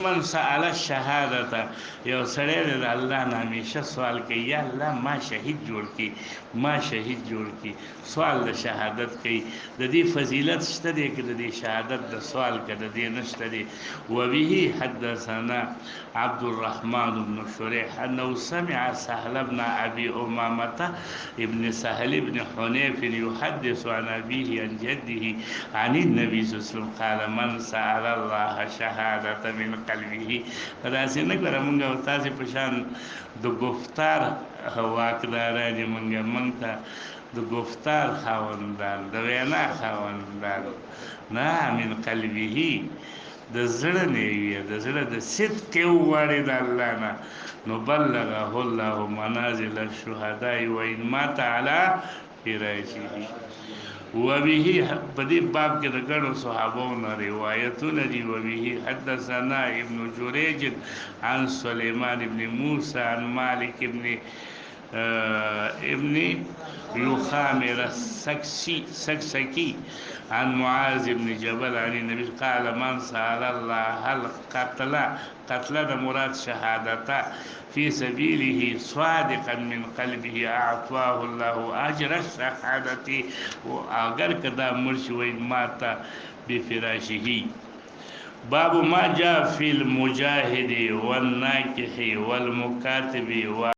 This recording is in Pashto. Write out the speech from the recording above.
من سأل الشهادة یو سړی د الله نه همیشه سوال کوي یا الله ما شهید جوړ کی ما شهید جوړ کی سوال د شهادت کوي د دې فضیلت شته دی کې د دې شهادت د سوال کده دې نشته دی وبه حدثنا عبد الرحمن بن شريح انه سمع سهل بن ابي امامه ابن سهل بن حنيف يحدث عن ابيه عن جده عن النبي صلى الله عليه وسلم قال من سأل الله شهادة من قلبه راځي نه ګره مونږ او تاسو په شان د گفتار واکداران مونږ ته د گفتار خاوندان د وینا خاوندان نه من قلبه د زړه نه وي د زړه د صدق وړي د الله نه نو بلغه الله منازل الشهداء وان مات على فراشه وبه بدی باب کې د ګڼو صحابو روایتونه دي وبه حدثنا ابن جريج عن سليمان بن موسى عن مالك ابن يخامر السكسكي عن معاذ بن جبل عن النبي قال من سأل الله قتل مراد شهادته في سبيله صادقا من قلبه اعطاه الله اجر الشهادة واگر کدا مرشوین ماتا بفراشه باب ما جاء في المجاهد والناكح والمكاتب